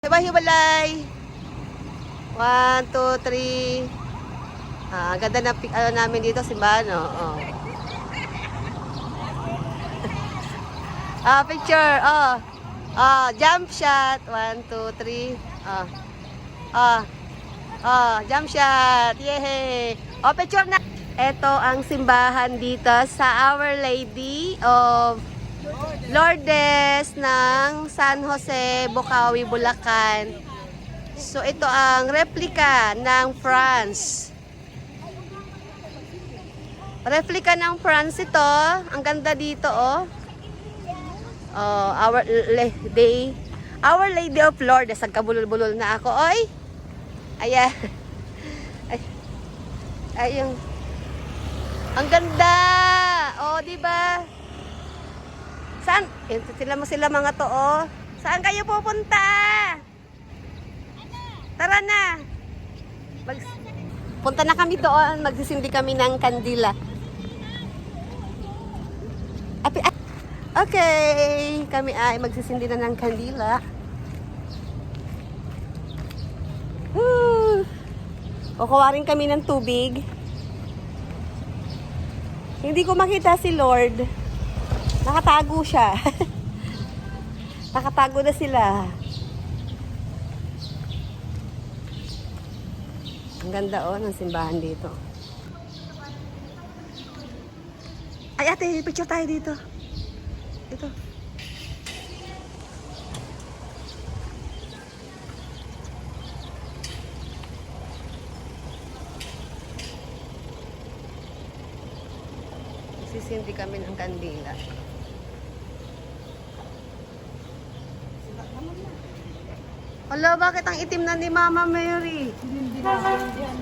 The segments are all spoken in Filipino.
Hiwa-hiwalay. 1, 2, 3. Ganda na ano namin dito, simbahan, oh. Picture, jump shot. 1, 2, 3. Jump shot. Yay! Picture na. Ito ang simbahan dito sa Our Lady of Lourdes ng San Jose, Bocaue, Bulacan. So ito ang replika ng France. Replika ng France ito. Ang ganda dito, oh. Our Lady of Lourdes. Nagkabulol-bulol na ako, oy. Ayan. Ayun. Ang ganda. Oh, di ba? Saan? Sila mga to, oh. Saan kayo pupunta? Tara na. Punta na kami doon. Magsisindi kami ng kandila. Okay. Kami ay magsisindi na ng kandila. Kukuha rin kami ng tubig. Hindi ko makita si Lord. Nakatago siya. Nakatago na sila. Ang ganda, oh, ng simbahan dito. Ay, ate, picture tayo dito. Ito. Sisindi kami ng kandila. Hala, bakit ang itim na ni Mama Mary?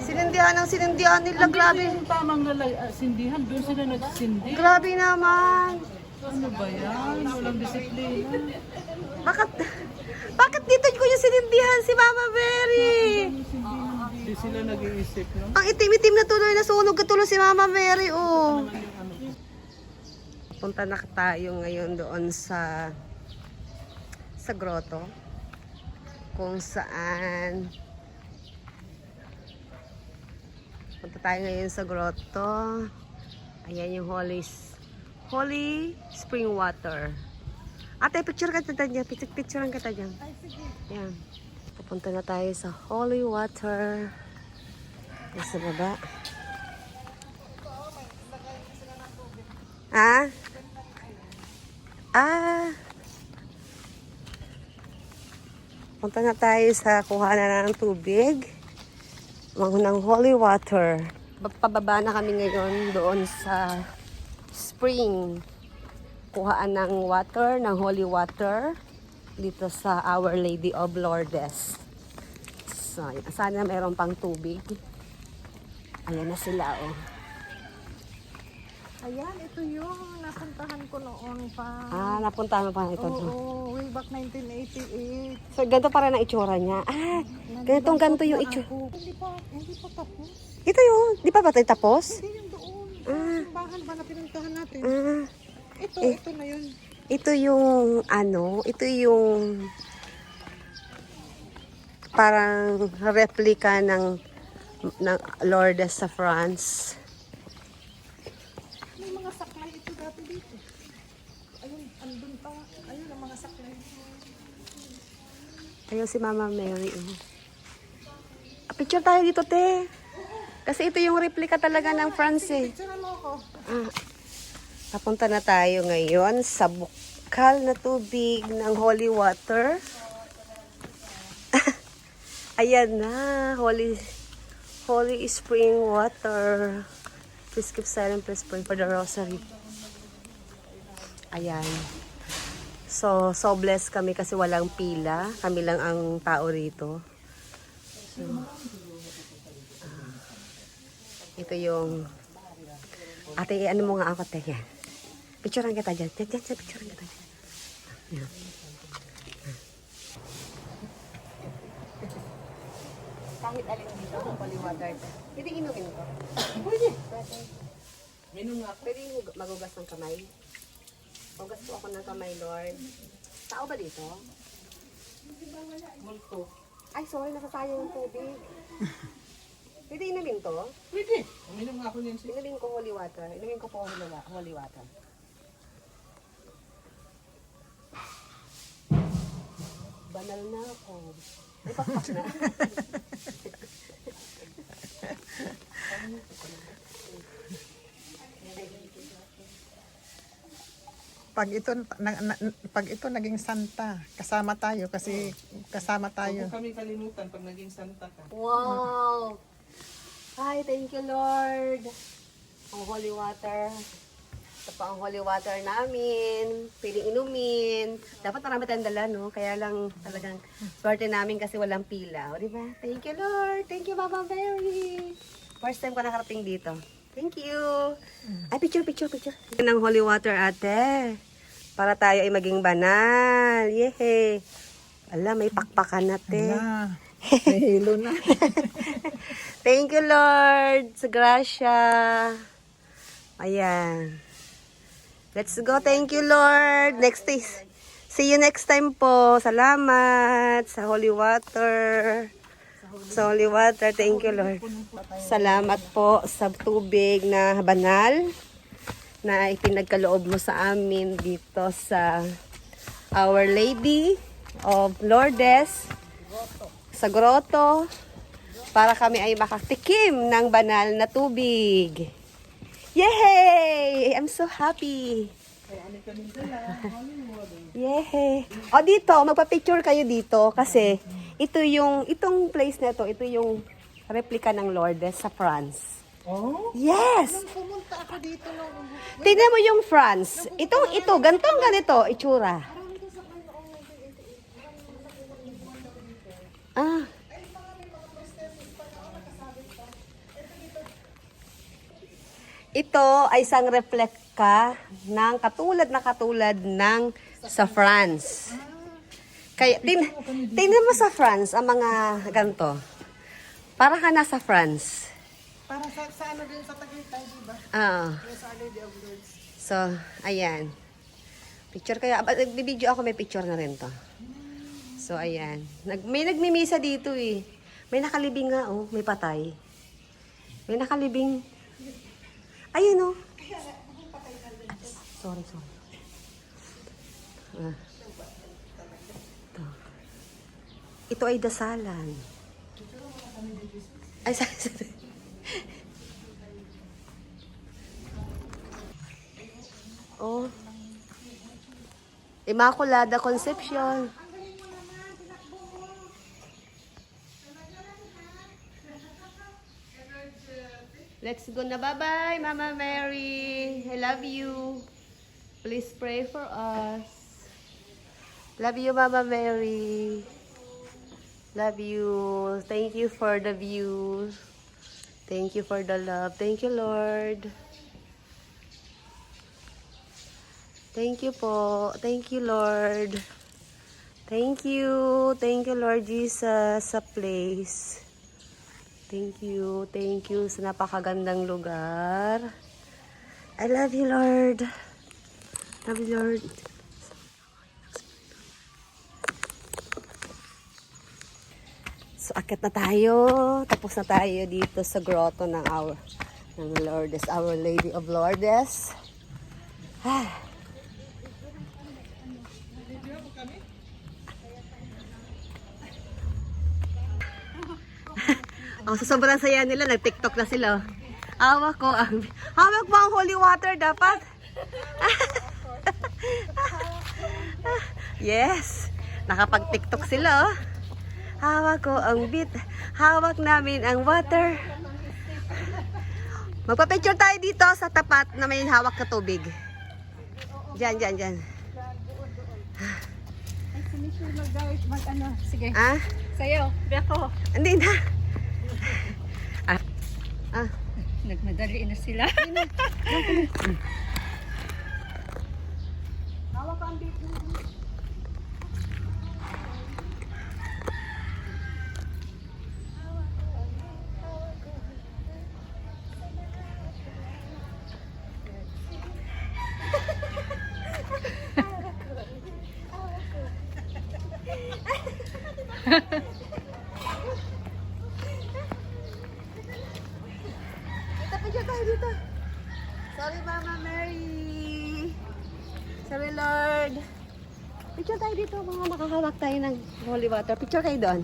Sinindihan ng sinindihan nila, grabe. Yung tamang sindihan, doon sila nagsindi. Grabe naman. Ano ba yan? Walang disiplina. Bakit dito ko yung sinindihan si Mama Mary? Hindi sila nag-iisip, no? Ang itim-itim na tuloy, nasunog ka tuloy si Mama Mary, oh. Punta na tayo ngayon doon sa grotto. Kung saan punta tayo ngayon sa grotto. Ayan yung holy spring water. Ate, picture ka dyan. Picturean ka dyan. Ayan. Pupunta na tayo sa holy water. Sa baba. Punta na tayo sa kuhanan ng tubig. Ng holy water. Pababa na kami ngayon doon sa spring. Kuhaan ng water, ng holy water. Dito sa Our Lady of Lourdes. So, sana meron pang tubig. Ayan na sila, oh. Ayan, ito yung napuntahan ko noon pa. Napuntahan mo pa ito. Oo, way back 1988. So, ganito para na itsura niya. Ganito yung itsura. Hindi pa tapos. Ito yun. Di pa ba tayo tapos? Hindi yung doon. Simbahan ba na pinuntahan natin? Ito na yun. Ito yung parang replika ng Lourdes sa France. May mga saklay ito dati dito. Ayun, andun pa. Ayun ang mga saklay. Ayun si Mama Mary. Picture tayo dito, te. Kasi ito yung replika talaga ng France, eh. Picture mo ako. Papunta na tayo ngayon sa bukal na tubig ng holy water. Ayan na, holy spring water. Please keep silent, please pray for the rosary. Ayan. So blessed kami kasi walang pila. Kami lang ang tao rito. So, ito yung ate, ano mo nga ako, te, yan. Picturean kita dyan. Picturean kita dyan. Yan. Kahit alin dito, kung holy water. Pwede inumin ko? Pwede. Minum nga. Pwede magugas ng kamay? Magugas po ako ng kamay, Lord. Tao ba dito? Multo. Ay, sorry, nasasayang yung tubig. Pwede inumin to? Pwede. Uminom nga ako niyan sis. Inumin ko holy water. Inumin ko po holy water. Banal na ako. Ay, pakpak na. Pag ito naging santa, kasama tayo kasi kasama Huwag tayo. mo kami kalimutan pag naging santa ka. Wow! Ay, thank you, Lord. Ang holy water. Ito pa ang holy water namin. Pwedeng inumin. Dapat marami tayong dala, no? Kaya lang talagang swerte namin kasi walang pila. O, diba? Thank you, Lord. Thank you, Mama Mary. First time ko nakarating dito. Thank you. Ay, picture. Yan ang holy water, ate. Para tayo ay maging banal. Yehey. Ala, may pakpakan natin. Na, nahilo na. Thank you, Lord. Sa grasya. Ayan. Let's go. Thank you, Lord. Next day. See you next time po. Salamat sa holy water. Sa holy water. Thank you, Lord. Salamat po sa tubig na banal na ipinagkaloob mo sa amin dito sa Our Lady of Lourdes sa grotto para kami ay makatikim ng banal na tubig. Yay! I'm so happy. Yay! O dito, magpa-picture kayo dito kasi itong place na ito yung replica ng Lourdes sa France. Oh? Yes! Pumunta ako dito nung Tingnan mo yung France. Ito, ganito, itsura. Ah. Ito ay isang replika ng katulad ng sa France. Kaya, tingnan mo sa France, ang mga ganito. Para ka nasa France. para sa ano din sa Tagaytay, di ba? Ah. Yung sa Lady of Lourdes. So, ayan. Picture kaya. Nagbibideo ako, may picture na rin to. So, ayan. May nagmimisa dito eh. May nakalibing nga, oh. May patay. May nakalibing. Ayun, oh. Sorry. Ah. Ito ay dasalan. Ay, sorry. Oh. Immaculada Conception. Let's go na. Bye-bye, Mama Mary. I love you. Please pray for us. Love you, Mama Mary. Love you. Thank you for the views. Thank you for the love. Thank you, Lord. Thank you po. Thank you, Lord. Thank you. Thank you, Lord Jesus, sa place. Thank you. Thank you sa napakagandang lugar. I love you, Lord. Love you, Lord. So, akit na tayo. Tapos na tayo dito sa grotto ng Lourdes, Our Lady of Lourdes. Ah. Oh, sa sobrang saya nila, nag-TikTok na sila. Hawak mo ang holy water dapat. Yes, nakapag-TikTok sila. Oh. Hawak ko ang hawak namin ang water. Magpa-picture tayo dito sa tapat na may hawak na tubig. Diyan. Ay, sinisure mag-ano. Sige. Ah? Sa'yo, Beko. Hindi na. Nagmadali na sila. Hawak ang bit. tayo dito. Sorry, Mama Mary. Sorry, Lord. Picture tayo dito, mga makakawak tayo ng holy water. Picture kayo doon.